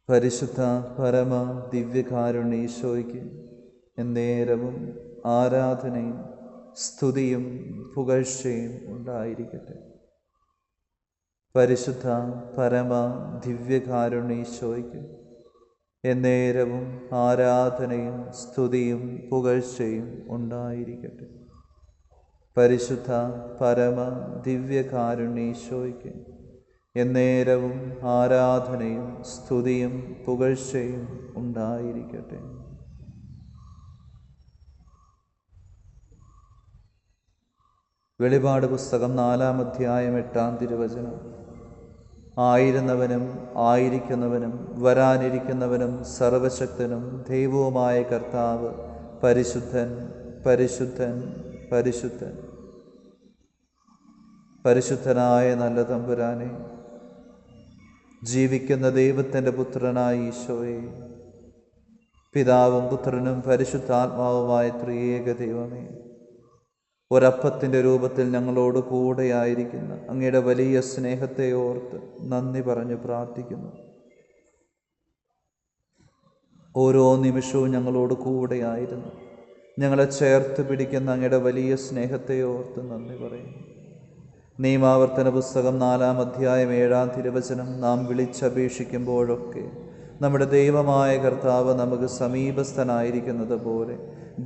പരിശുദ്ധ പരമ ദിവ്യകാരുണ്യീശോയ്ക്ക് എന്നേരവും ആരാധനയും സ്തുതിയും പുകഴ്ചയും ഉണ്ടായിരിക്കട്ടെ. പരിശുദ്ധ പരമ ദിവ്യകാരുണ്യീശോയ്ക്ക് എന്നേരവും ആരാധനയും സ്തുതിയും പുകഴ്ചയും ഉണ്ടായിരിക്കട്ടെ. പരിശുദ്ധ പരമ ദിവ്യകാരുണ്യീശോയ്ക്ക് എന്നേരവും ആരാധനയും സ്തുതിയും പുകഴ്ചയും ഉണ്ടായിരിക്കട്ടെ. വെളിപാട് പുസ്തകം 4-ാം അധ്യായം 8-ാം തിരുവചനം. ആയിരുന്നവനും ആയിരിക്കുന്നവനും വരാനിരിക്കുന്നവനും സർവശക്തനും ദൈവവുമായ കർത്താവ് പരിശുദ്ധൻ, പരിശുദ്ധൻ, പരിശുദ്ധൻ. പരിശുദ്ധനായ നല്ല തമ്പുരാനെ, ജീവിക്കുന്ന ദൈവത്തിൻ്റെ പുത്രനായ ഈശോയെ, പിതാവും പുത്രനും പരിശുദ്ധാത്മാവുമായ ത്രിയേക ദൈവമേ, ഒരപ്പത്തിൻ്റെ രൂപത്തിൽ ഞങ്ങളോട് കൂടെയായിരിക്കുന്ന അങ്ങയുടെ വലിയ സ്നേഹത്തെ ഓർത്ത് നന്ദി പറഞ്ഞു പ്രാർത്ഥിക്കുന്നു. ഓരോ നിമിഷവും ഞങ്ങളോട് കൂടെയായിരുന്നു ഞങ്ങളെ ചേർത്ത് പിടിക്കുന്ന അങ്ങയുടെ വലിയ സ്നേഹത്തെ ഓർത്ത് നന്ദി പറയുന്നു. നിയമാവർത്തന പുസ്തകം 4-ാം അധ്യായം 7-ാം തിരുവചനം. നാം വിളിച്ചപേക്ഷിക്കുമ്പോഴൊക്കെ നമ്മുടെ ദൈവമായ കർത്താവ് നമുക്ക് സമീപസ്ഥനായിരിക്കുന്നത് പോലെ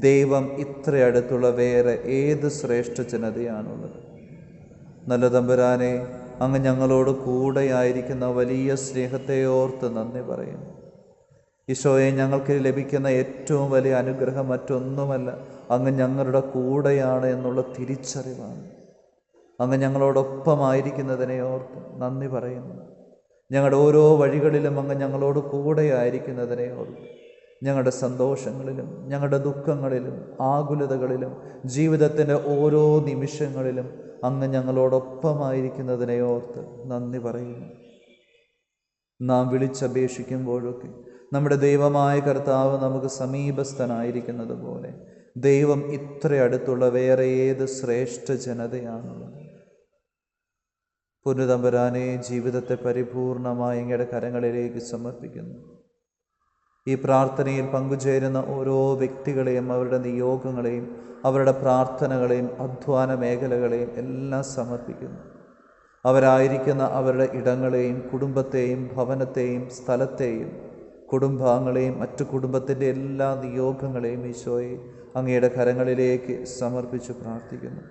ദൈവം ഇത്ര അടുത്തുള്ള വേറെ ഏത് ശ്രേഷ്ഠ ജനതയാണുള്ളത്? നല്ല തമ്പുരാനെ, അങ്ങ് ഞങ്ങളോട് കൂടെയായിരിക്കുന്ന വലിയ സ്നേഹത്തെ ഓർത്ത് നന്ദി പറയുന്നു. ഈശോയെ, ഞങ്ങൾക്ക് ലഭിക്കുന്ന ഏറ്റവും വലിയ അനുഗ്രഹം മറ്റൊന്നുമല്ല, അങ്ങ് ഞങ്ങളുടെ കൂടെയാണ് എന്നുള്ള തിരിച്ചറിവാണ്. അങ്ങ് ഞങ്ങളോടൊപ്പമായിരിക്കുന്നതിനെ ഓർത്ത് നന്ദി പറയുന്നു. ഞങ്ങളുടെ ഓരോ വഴികളിലും അങ്ങ് ഞങ്ങളോട് കൂടെയായിരിക്കുന്നതിനെ ഓർത്ത് ഞങ്ങളുടെ സന്തോഷങ്ങളിലും ഞങ്ങളുടെ ദുഃഖങ്ങളിലും ആകുലതകളിലും ജീവിതത്തിൻ്റെ ഓരോ നിമിഷങ്ങളിലും അങ്ങ് ഞങ്ങളോടൊപ്പമായിരിക്കുന്നതിനെ ഓർത്ത് നന്ദി പറയുന്നു. നാം വിളിച്ചപേക്ഷിക്കുമ്പോഴൊക്കെ നമ്മുടെ ദൈവമായ കർത്താവ് നമുക്ക് സമീപസ്ഥനായിരിക്കുന്നത് പോലെ ദൈവം ഇത്ര അടുത്തുള്ള വേറെ ഏത് ശ്രേഷ്ഠ ജനതയാണുള്ളത്? പുനതമ്പുരാനെ, ജീവിതത്തെ പരിപൂർണമായി അങ്ങയുടെ കരങ്ങളിലേക്ക് സമർപ്പിക്കുന്നു. ഈ പ്രാർത്ഥനയിൽ പങ്കുചേരുന്ന ഓരോ വ്യക്തികളെയും അവരുടെ നിയോഗങ്ങളെയും അവരുടെ പ്രാർത്ഥനകളെയും അധ്വാന മേഖലകളെയും എല്ലാം സമർപ്പിക്കുന്നു. അവരായിരിക്കുന്ന അവരുടെ ഇടങ്ങളെയും കുടുംബത്തെയും ഭവനത്തെയും സ്ഥലത്തെയും കുടുംബാംഗങ്ങളെയും മറ്റു കുടുംബത്തിൻ്റെ എല്ലാ നിയോഗങ്ങളെയും ഈശോയെ അങ്ങയുടെ കരങ്ങളിലേക്ക് സമർപ്പിച്ച് പ്രാർത്ഥിക്കുന്നു.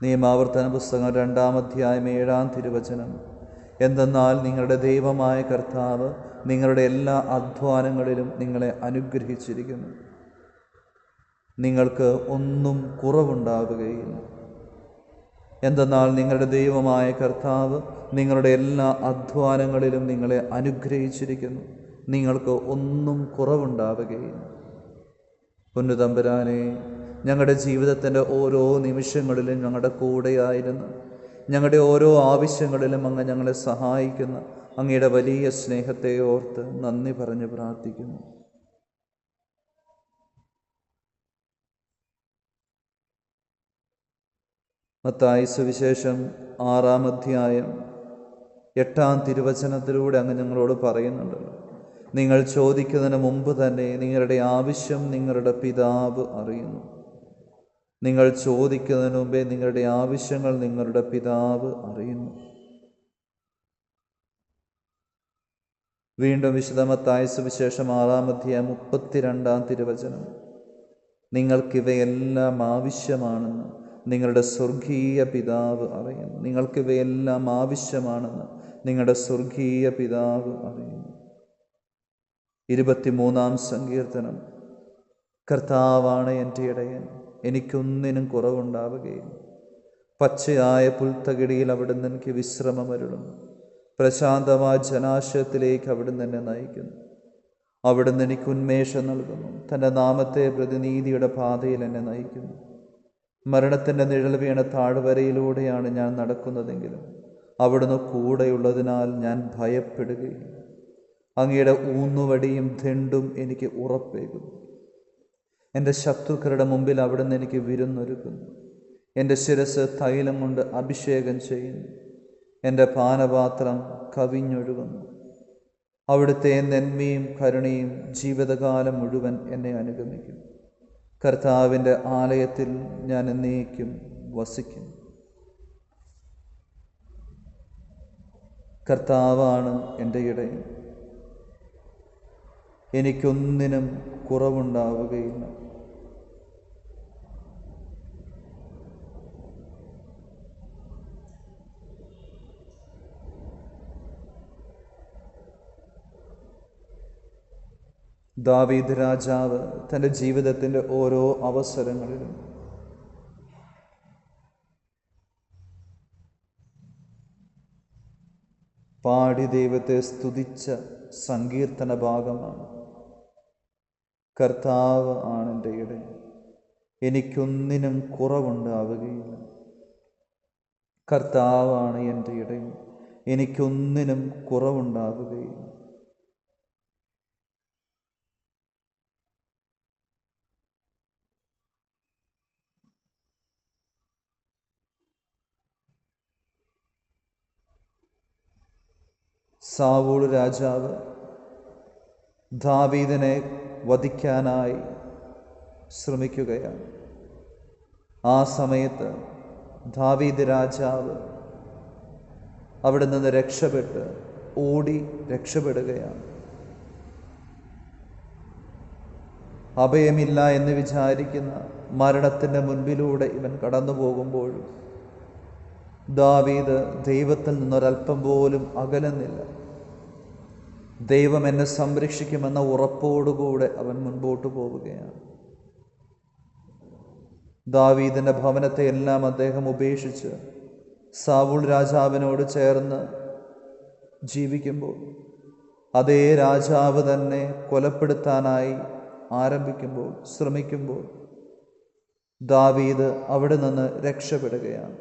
നിയമാവർത്തന പുസ്തകം 2-ാം അധ്യായം 7-ാം തിരുവചനം. എന്തെന്നാൽ നിങ്ങളുടെ ദൈവമായ കർത്താവ് നിങ്ങളുടെ എല്ലാ അധ്വാനങ്ങളിലും നിങ്ങളെ അനുഗ്രഹിച്ചിരിക്കുന്നു. നിങ്ങൾക്ക് ഒന്നും കുറവുണ്ടാവുകയില്ല. എന്തെന്നാൽ നിങ്ങളുടെ ദൈവമായ കർത്താവ് നിങ്ങളുടെ എല്ലാ അധ്വാനങ്ങളിലും നിങ്ങളെ അനുഗ്രഹിച്ചിരിക്കുന്നു. നിങ്ങൾക്ക് ഒന്നും കുറവുണ്ടാവുകയില്ല. പൊന്നുതമ്പുരാനെ, ഞങ്ങളുടെ ജീവിതത്തിൻ്റെ ഓരോ നിമിഷങ്ങളിലും ഞങ്ങളുടെ കൂടെയായിരുന്നു ഞങ്ങളുടെ ഓരോ ആവശ്യങ്ങളിലും അങ്ങ് ഞങ്ങളെ സഹായിക്കുന്ന അങ്ങയുടെ വലിയ സ്നേഹത്തെ ഓർത്ത് നന്ദി പറഞ്ഞ് പ്രാർത്ഥിക്കുന്നു. മത്തായി സുവിശേഷം 6-ാം അധ്യായം 8-ാം തിരുവചനത്തിലൂടെ അങ്ങ് ഞങ്ങളോട് പറയുന്നുണ്ടല്ലോ, നിങ്ങൾ ചോദിക്കുന്നതിന് മുമ്പ് തന്നെ നിങ്ങളുടെ ആവശ്യം നിങ്ങളുടെ പിതാവ് അറിയുന്നു. നിങ്ങൾ ചോദിക്കുന്നതിന് മുമ്പേ നിങ്ങളുടെ ആവശ്യങ്ങൾ നിങ്ങളുടെ പിതാവ് അറിയുന്നു. വീണ്ടും വിശുദ്ധ മത്തായി സുവിശേഷം 6-ാം അധ്യായം 32-ാം തിരുവചനം. നിങ്ങൾക്കിവയെല്ലാം ആവശ്യമാണെന്ന് നിങ്ങളുടെ സ്വർഗീയ പിതാവ് അറിയുന്നു. നിങ്ങൾക്കിവയെല്ലാം ആവശ്യമാണെന്ന് നിങ്ങളുടെ സ്വർഗീയ പിതാവ് അറിയുന്നു. 23-ാം സങ്കീർത്തനം. കർത്താവാണ് എൻ്റെ ഇടയൻ, എനിക്കൊന്നിനും കുറവുണ്ടാവുകയില്ല. പച്ചയായ പുൽത്തകിടിയിൽ അവിടുന്ന് എനിക്ക് വിശ്രമമരുളുന്നു. പ്രശാന്തമായ ജലാശയത്തിലേക്ക് അവിടുന്ന് എന്നെ നയിക്കുന്നു. അവിടുന്ന് എനിക്ക് ഉന്മേഷം നൽകുന്നു. തൻ്റെ നാമത്തെ പ്രതിനീതിയുടെ പാതയിൽ എന്നെ നയിക്കുന്നു. മരണത്തിൻ്റെ നിഴൽ വീണ താഴ്വരയിലൂടെയാണ് ഞാൻ നടക്കുന്നതെങ്കിലും അവിടുന്ന് കൂടെയുള്ളതിനാൽ ഞാൻ ഭയപ്പെടുകയില്ല. അങ്ങയുടെ ഊന്നുവടിയും ദണ്ഡും എനിക്ക് ഉറപ്പേകുന്നു. എൻ്റെ ശത്രുക്കളുടെ മുമ്പിൽ അവിടുന്ന് എനിക്ക് വിരുന്നൊരുക്കുന്നു. എൻ്റെ ശിരസ് തൈലം കൊണ്ട് അഭിഷേകം ചെയ്യുന്നു. എൻ്റെ പാനപാത്രം കവിഞ്ഞൊഴുകുന്നു. അവിടുത്തെ നന്മയും കരുണയും ജീവിതകാലം മുഴുവൻ എന്നെ അനുഗമിക്കും. കർത്താവിൻ്റെ ആലയത്തിൽ ഞാൻ എന്നേക്കും വസിക്കും. കർത്താവാണ് എൻ്റെ ഇടയൻ, എനിക്കൊന്നിനും കുറവുണ്ടാവുകയില്ല. ദാവീദ് രാജാവ് തൻ്റെ ജീവിതത്തിൻ്റെ ഓരോ അവസരങ്ങളിലും പാടി ദൈവത്തെ സ്തുതിച്ച സങ്കീർത്തന ഭാഗമാണ്. കർത്താവ് ആണ് എൻ്റെ ഇടയൻ, എനിക്കൊന്നിനും കുറവുണ്ടാവുകയില്ല. കർത്താവാണ് എൻ്റെ ഇടയൻ, എനിക്കൊന്നിനും കുറവുണ്ടാവുകയില്ല. സാവൂൾ രാജാവ് ദാവീദിനെ വധിക്കാനായി ശ്രമിക്കുകയാണ്. ആ സമയത്ത് ദാവീദ് രാജാവ് അവിടെ നിന്ന് ഓടി രക്ഷപ്പെടുകയാണ്. അഭയമില്ല എന്ന് വിചാരിക്കുന്ന മരണത്തിൻ്റെ മുൻപിലൂടെ ഇവൻ കടന്നു പോകുമ്പോഴും ദാവീദ് ദൈവത്തിൽ നിന്നൊരൽപ്പം പോലും അകലുന്നില്ല. ദൈവം എന്നെ സംരക്ഷിക്കുമെന്ന ഉറപ്പോടുകൂടെ അവൻ മുൻപോട്ട് പോവുകയാണ്. ദാവീദിൻ്റെ ഭവനത്തെ എല്ലാം അദ്ദേഹം ഉപേക്ഷിച്ച് സാവൂൾ രാജാവിനോട് ചേർന്ന് ജീവിക്കുമ്പോൾ അതേ രാജാവ് തന്നെ കൊലപ്പെടുത്താനായി ശ്രമിക്കുമ്പോൾ ദാവീദ് അവിടെ നിന്ന് രക്ഷപ്പെടുകയാണ്.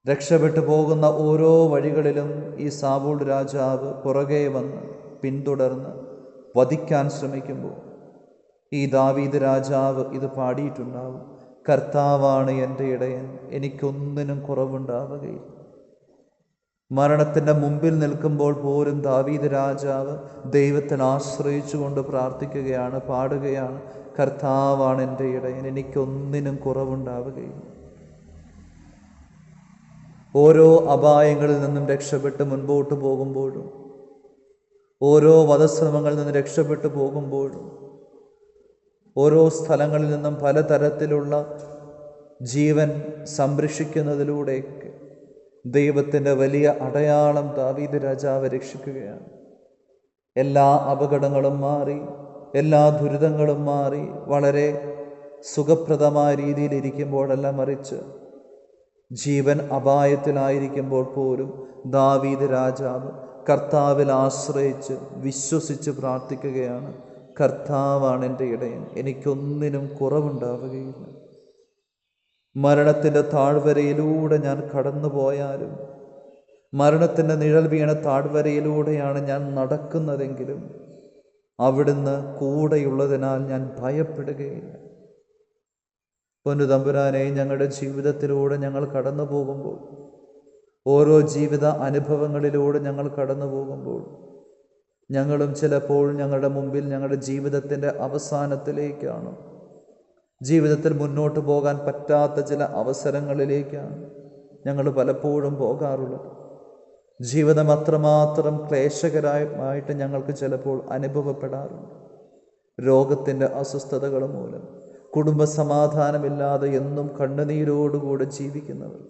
രക്ഷപ്പെട്ടു പോകുന്ന ഓരോ വഴികളിലും ഈ സാവൂൾ രാജാവ് പുറകെ വന്ന് പിന്തുടർന്ന് വധിക്കാൻ ശ്രമിക്കുമ്പോൾ ഈ ദാവീദ് രാജാവ് ഇത് പാടിയിട്ടുണ്ടാവും: കർത്താവാണ് എൻ്റെ ഇടയൻ, എനിക്കൊന്നിനും കുറവുണ്ടാവുകയില്ല. മരണത്തിൻ്റെ മുമ്പിൽ നിൽക്കുമ്പോൾ പോലും ദാവീദ് രാജാവ് ദൈവത്തിൽ ആശ്രയിച്ചുകൊണ്ട് പ്രാർത്ഥിക്കുകയാണ്, പാടുകയാണ്: കർത്താവാണ് എൻ്റെ ഇടയൻ, എനിക്കൊന്നിനും കുറവുണ്ടാവുകയില്ല. ഓരോ അപായങ്ങളിൽ നിന്നും രക്ഷപ്പെട്ട് മുൻപോട്ട് പോകുമ്പോഴും, ഓരോ വധശ്രമങ്ങളിൽ നിന്നും രക്ഷപ്പെട്ടു പോകുമ്പോഴും, ഓരോ സ്ഥലങ്ങളിൽ നിന്നും പലതരത്തിലുള്ള ജീവൻ സംരക്ഷിക്കുന്നതിലൂടെയൊക്കെ ദൈവത്തിൻ്റെ വലിയ അടയാളം ദാവീദ് രാജാവ് രക്ഷിക്കുകയാണ്. എല്ലാ അപകടങ്ങളും മാറി, എല്ലാ ദുരിതങ്ങളും മാറി, വളരെ സുഖപ്രദമായ രീതിയിൽ ഇരിക്കുമ്പോഴല്ല, മറിച്ച് ജീവൻ അപായത്തിലായിരിക്കുമ്പോൾ പോലും ദാവീദ് രാജാവ് കർത്താവിൽ ആശ്രയിച്ച് വിശ്വസിച്ച് പ്രാർത്ഥിക്കുകയാണ്: കർത്താവാണ് എൻ്റെ ഇടയൻ, എനിക്കൊന്നിനും കുറവുണ്ടാവുകയില്ല. മരണത്തിൻ്റെ താഴ്വരയിലൂടെ ഞാൻ കടന്നു പോയാലും, മരണത്തിൻ്റെ നിഴൽ വീണ താഴ്വരയിലൂടെയാണ് ഞാൻ നടക്കുന്നതെങ്കിലും അവിടുന്ന് കൂടെയുള്ളതിനാൽ ഞാൻ ഭയപ്പെടുകയില്ല. പൊന്നു തമ്പുരാനെ, ഞങ്ങളുടെ ജീവിതത്തിലൂടെ ഞങ്ങൾ കടന്നു പോകുമ്പോൾ, ഓരോ ജീവിത അനുഭവങ്ങളിലൂടെ ഞങ്ങൾ കടന്നു പോകുമ്പോൾ, ഞങ്ങളും ചിലപ്പോൾ ഞങ്ങളുടെ മുമ്പിൽ ഞങ്ങളുടെ ജീവിതത്തിൻ്റെ അവസാനത്തിലേക്കാണ്, ജീവിതത്തിൽ മുന്നോട്ട് പോകാൻ പറ്റാത്ത ചില അവസരങ്ങളിലേക്കാണ് ഞങ്ങൾ പലപ്പോഴും പോകാറുള്ളത്. ജീവിതം അത്രമാത്രം ക്ലേശകരമായിട്ട് ഞങ്ങൾക്ക് ചിലപ്പോൾ അനുഭവപ്പെടാറുണ്ട്. രോഗത്തിൻ്റെ അസ്വസ്ഥതകൾ മൂലം, കുടുംബസമാധാനമില്ലാതെ എന്നും കണ്ണുനീരോടുകൂടെ ജീവിക്കുന്നവർ,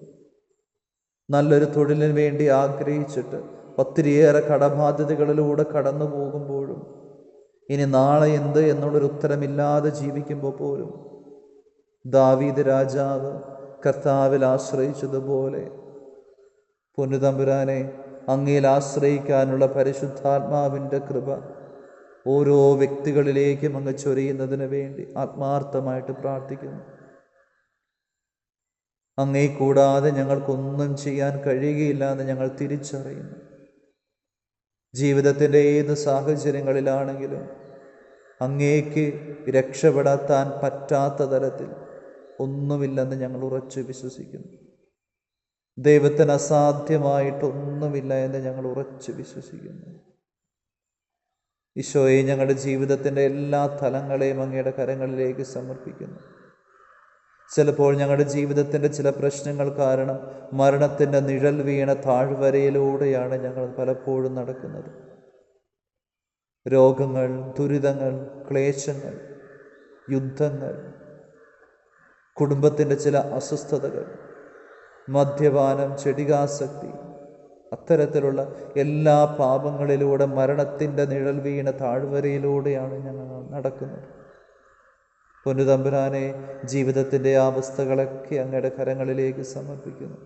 നല്ലൊരു തൊഴിലിന് വേണ്ടി ആഗ്രഹിച്ചിട്ട് ഒത്തിരിയേറെ കടബാധ്യതകളിലൂടെ കടന്നു പോകുമ്പോഴും, ഇനി നാളെ എന്ത് എന്നുള്ളൊരു ഉത്തരമില്ലാതെ ജീവിക്കുമ്പോൾ പോലും ദാവീദ് രാജാവ് കർത്താവിൽ ആശ്രയിച്ചതുപോലെ, പൊന്നുതമ്പുരാനെ, അങ്ങയിൽ ആശ്രയിക്കാനുള്ള പരിശുദ്ധാത്മാവിൻ്റെ കൃപ ഓരോ വ്യക്തികളിലേക്കും അങ്ങ് ചൊരിയുന്നതിന് വേണ്ടി ആത്മാർത്ഥമായിട്ട് പ്രാർത്ഥിക്കുന്നു. അങ്ങേ കൂടാതെ ഞങ്ങൾക്കൊന്നും ചെയ്യാൻ കഴിയുകയില്ല എന്ന് ഞങ്ങൾ തിരിച്ചറിയുന്നു. ജീവിതത്തിൻ്റെ ഏത് സാഹചര്യങ്ങളിലാണെങ്കിലും അങ്ങേക്ക് രക്ഷപ്പെടാൻ പറ്റാത്ത തരത്തിൽ ഒന്നുമില്ലെന്ന് ഞങ്ങൾ ഉറച്ചു വിശ്വസിക്കുന്നു. ദൈവത്തിന് അസാധ്യമായിട്ടൊന്നുമില്ല എന്ന് ഞങ്ങൾ ഉറച്ചു വിശ്വസിക്കുന്നു. ഈശോയെ, ഞങ്ങളുടെ ജീവിതത്തിൻ്റെ എല്ലാ തലങ്ങളെയും അങ്ങയുടെ കരങ്ങളിലേക്ക് സമർപ്പിക്കുന്നു. ചിലപ്പോൾ ഞങ്ങളുടെ ജീവിതത്തിൻ്റെ ചില പ്രശ്നങ്ങൾ കാരണം മരണത്തിൻ്റെ നിഴൽ വീണ താഴ്വരയിലൂടെയാണ് ഞങ്ങൾ പലപ്പോഴും നടക്കുന്നത്. രോഗങ്ങൾ, ദുരിതങ്ങൾ, ക്ലേശങ്ങൾ, യുദ്ധങ്ങൾ, കുടുംബത്തിൻ്റെ ചില അസ്വസ്ഥതകൾ, മദ്യപാനം, ചെടികാസക്തി, അത്തരത്തിലുള്ള എല്ലാ പാപങ്ങളിലൂടെ മരണത്തിൻ്റെ നിഴൽ വീണ താഴ്വരയിലൂടെയാണ് ഞങ്ങൾ നടക്കുന്നത്. പൊന്നുതമ്പുരാനെ, ജീവിതത്തിൻ്റെ ആ അവസ്ഥകളൊക്കെ അങ്ങയുടെ കരങ്ങളിലേക്ക് സമർപ്പിക്കുന്നു.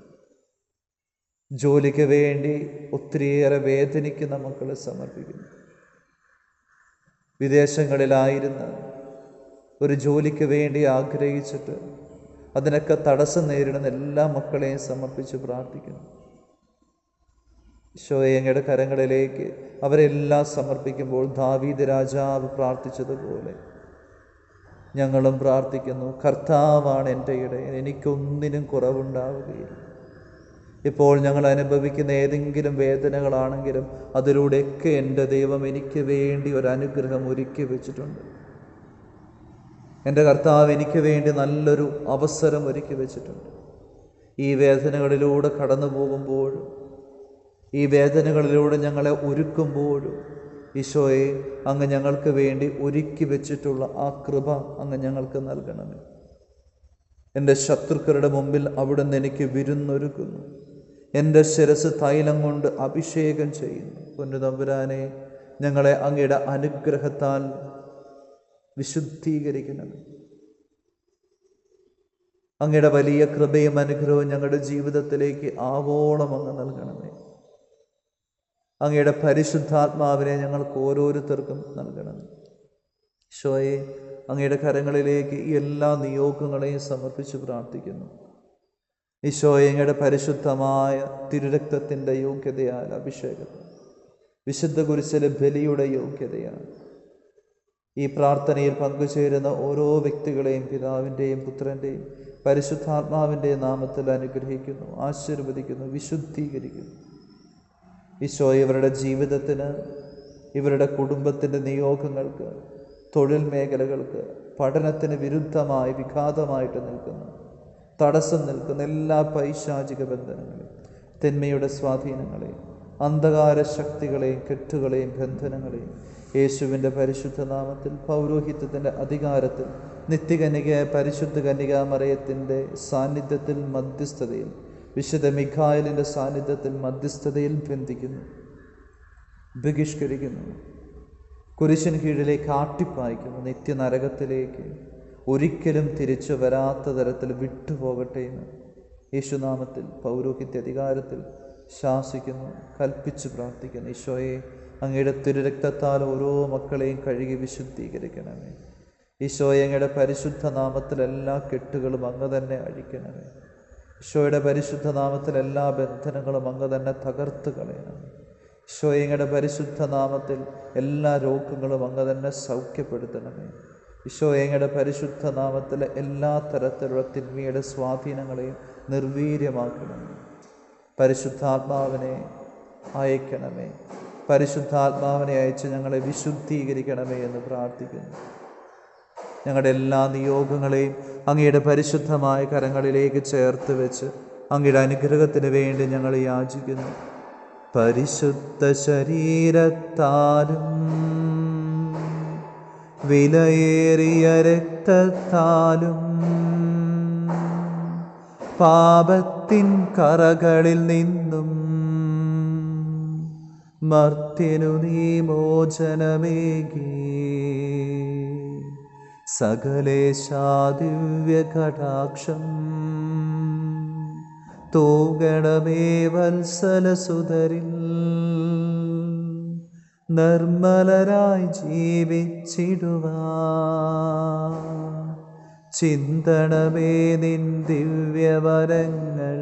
ജോലിക്ക് വേണ്ടി ഒത്തിരിയേറെ വേദനിക്കുന്ന മക്കളെ സമർപ്പിക്കുന്നു. വിദേശങ്ങളിലായിരുന്ന് ഒരു ജോലിക്ക് വേണ്ടി ആഗ്രഹിച്ചിട്ട് അതിനൊക്കെ തടസ്സം നേരിടുന്ന എല്ലാ മക്കളെയും സമർപ്പിച്ച് പ്രാർത്ഥിക്കുന്നു. ഈശോയെ, അങ്ങയുടെ കരങ്ങളിലേക്ക് അവരെല്ലാം സമർപ്പിക്കുമ്പോൾ ദാവീദ് രാജാവ് പ്രാർത്ഥിച്ചതുപോലെ ഞങ്ങളും പ്രാർത്ഥിക്കുന്നു. കർത്താവാണ് എൻ്റെ ഇടയൻ, എനിക്കൊന്നിനും കുറവുണ്ടാവുകയില്ല. ഇപ്പോൾ ഞങ്ങൾ അനുഭവിക്കുന്ന ഏതെങ്കിലും വേദനകളാണെങ്കിലും അതിലൂടെയൊക്കെ എൻ്റെ ദൈവം എനിക്ക് വേണ്ടി ഒരു അനുഗ്രഹം ഒരുക്കി വെച്ചിട്ടുണ്ട്. എൻ്റെ കർത്താവ് എനിക്ക് വേണ്ടി നല്ലൊരു അവസരം ഒരുക്കി വെച്ചിട്ടുണ്ട്. ഈ വേദനകളിലൂടെ കടന്നു പോകുമ്പോഴും ഈ വേദനകളിലൂടെ ഞങ്ങളെ ഒരുക്കുമ്പോഴും ഈശോയെ, അങ്ങ് ഞങ്ങൾക്ക് വേണ്ടി ഒരുക്കി വെച്ചിട്ടുള്ള ആ കൃപ അങ്ങ് ഞങ്ങൾക്ക് നൽകണമേ. എൻ്റെ ശത്രുക്കളുടെ മുമ്പിൽ അവിടുന്ന് എനിക്ക് വിരുന്നൊരുക്കുന്നു. എൻ്റെ ശിരസ് തൈലം കൊണ്ട് അഭിഷേകം ചെയ്യുന്നു. പൊന്നുതമ്പുരാനെ, ഞങ്ങളെ അങ്ങയുടെ അനുഗ്രഹത്താൽ വിശുദ്ധീകരിക്കണമേ. അങ്ങയുടെ വലിയ കൃപയും അനുഗ്രഹവും ഞങ്ങളുടെ ജീവിതത്തിലേക്ക് ആവോളം അങ്ങ് നൽകണമേ. അങ്ങയുടെ പരിശുദ്ധാത്മാവിനെ ഞങ്ങൾക്ക് ഓരോരുത്തർക്കും നൽകണം. ഈശോയെ, അങ്ങയുടെ കരങ്ങളിലേക്ക് ഈ എല്ലാ നിയോഗങ്ങളെയും സമർപ്പിച്ച് പ്രാർത്ഥിക്കുന്നു. ഈശോയെ, അങ്ങയുടെ പരിശുദ്ധമായ തിരുരക്തത്തിൻ്റെ യോഗ്യതയാൽ അഭിഷേകത്തിൽ വിശുദ്ധ കുരിശിലെ ബലിയുടെ യോഗ്യതയാൽ ഈ പ്രാർത്ഥനയിൽ പങ്കുചേരുന്ന ഓരോ വ്യക്തികളെയും പിതാവിൻ്റെയും പുത്രൻ്റെയും പരിശുദ്ധാത്മാവിൻ്റെയും നാമത്തിൽ അനുഗ്രഹിക്കുന്നു, ആശീർവദിക്കുന്നു, വിശുദ്ധീകരിക്കുന്നു. ഈശോയെ, ഇവരുടെ ജീവിതത്തിന്, ഇവരുടെ കുടുംബത്തിൻ്റെ നിയോഗങ്ങൾക്ക്, തൊഴിൽ മേഖലകൾക്ക്, പഠനത്തിന് വിരുദ്ധമായി വിഘാതമായിട്ട് നിൽക്കുന്ന, തടസ്സം നിൽക്കുന്ന എല്ലാ പൈശാചിക ബന്ധനങ്ങളെയും, തിന്മയുടെ സ്വാധീനങ്ങളെയും, അന്ധകാര ശക്തികളെയും, കെട്ടുകളെയും, ബന്ധനങ്ങളെയും യേശുവിൻ്റെ പരിശുദ്ധ നാമത്തിൽ, പൗരോഹിത്യത്തിൻ്റെ അധികാരത്തിൽ, നിത്യകന്യകയായ പരിശുദ്ധ കന്യകാമറിയത്തിൻ്റെ സാന്നിധ്യത്തിൽ, മധ്യസ്ഥതയിൽ, വിശുദ്ധ മിഖായേലിൻ്റെ സാന്നിധ്യത്തിൽ മധ്യസ്ഥതയിൽ ബന്ധിക്കുന്നു, ബഹിഷ്കരിക്കുന്നു, കുരിശിന് കീഴിലേക്ക് ആട്ടിപ്പായിക്കുന്നു, നിത്യനരകത്തിലേക്ക് ഒരിക്കലും തിരിച്ചു വരാത്ത തരത്തിൽ വിട്ടുപോകട്ടെ എന്ന് യേശുനാമത്തിൽ പൗരോഹിത്യ അധികാരത്തിൽ ശാസിക്കുന്നു, കൽപ്പിച്ച് പ്രാർത്ഥിക്കുന്നു. ഈശോയെ, അങ്ങയുടെ തിരുരക്തത്താൽ ഓരോ മക്കളെയും കഴുകി വിശുദ്ധീകരിക്കണമേ. ഈശോയെ, അങ്ങയുടെ പരിശുദ്ധ നാമത്തിൽ എല്ലാ കെട്ടുകളും അങ്ങ് തന്നെ അഴിക്കണമേ. ഈശോയുടെ പരിശുദ്ധ നാമത്തിൽ എല്ലാ ബന്ധനങ്ങളും അങ്ങ് തന്നെ തകർത്ത് കളയണമേ. ഈശോയെ, അങ്ങയുടെ പരിശുദ്ധ നാമത്തിൽ എല്ലാ രോഗങ്ങളും അങ്ങ് തന്നെ സൗഖ്യപ്പെടുത്തണമേ. ഈശോയെ, അങ്ങയുടെ പരിശുദ്ധ നാമത്തിലെ എല്ലാ തരത്തിലുള്ള തിന്മയുടെ സ്വാധീനങ്ങളെയും നിർവീര്യമാക്കണമേ. പരിശുദ്ധാത്മാവിനെ അയക്കണമേ. പരിശുദ്ധാത്മാവിനെ അയച്ച് ഞങ്ങളെ വിശുദ്ധീകരിക്കണമേ എന്ന് പ്രാർത്ഥിക്കുന്നു. ഞങ്ങളുടെ എല്ലാ നിയോഗങ്ങളെയും അങ്ങയുടെ പരിശുദ്ധമായ കരങ്ങളിലേക്ക് ചേർത്ത് വെച്ച് അങ്ങയുടെ അനുഗ്രഹത്തിന് വേണ്ടി ഞങ്ങൾ യാചിക്കുന്നു. പരിശുദ്ധ ശരീരത്താലും വിലയേറിയ രക്തത്താലും പാപത്തിൻ കറകളിൽ നിന്നും മർത്യനു നീ മോചനമേകി. സകലേശാദിവ്യ കടാക്ഷം തൂഗണമേ വത്സലസുതരിൽ. നിർമ്മലരായി ജീവിച്ചിടുവാൻ ചിന്തണമേ നിൻ ദിവ്യവരങ്ങൾ.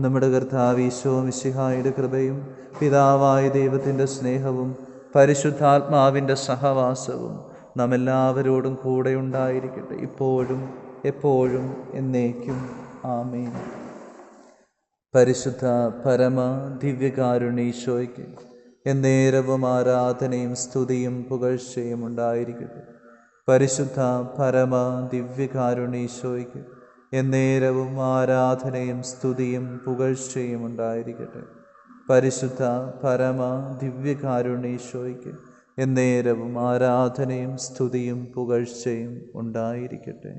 നമ്മുടെ കർത്താവ് ഈശോ മിശിഹായുടെ കൃപയും പിതാവായ ദൈവത്തിൻ്റെ സ്നേഹവും പരിശുദ്ധാത്മാവിൻ്റെ സഹവാസവും നാം എല്ലാവരോടും കൂടെ ഉണ്ടായിരിക്കട്ടെ, ഇപ്പോഴും എപ്പോഴും എന്നേക്കും. ആമേൻ. പരിശുദ്ധ പരമ ദിവ്യകാരുണ്യ ഈശോയ്ക്ക് എന്നേരവും ആരാധനയും സ്തുതിയും പുകഴ്ചയും ഉണ്ടായിരിക്കട്ടെ. പരിശുദ്ധ പരമ ദിവ്യകാരുണീശോയ്ക്ക് എന്നേരവും ആരാധനയും സ്തുതിയും പുകഴ്ചയും ഉണ്ടായിരിക്കട്ടെ. പരിശുദ്ധ പരമ ദിവ്യകാരുണീശോയ്ക്ക് എന്നേരവും ആരാധനയും സ്തുതിയും പുകഴ്ചയും ഉണ്ടായിരിക്കട്ടെ.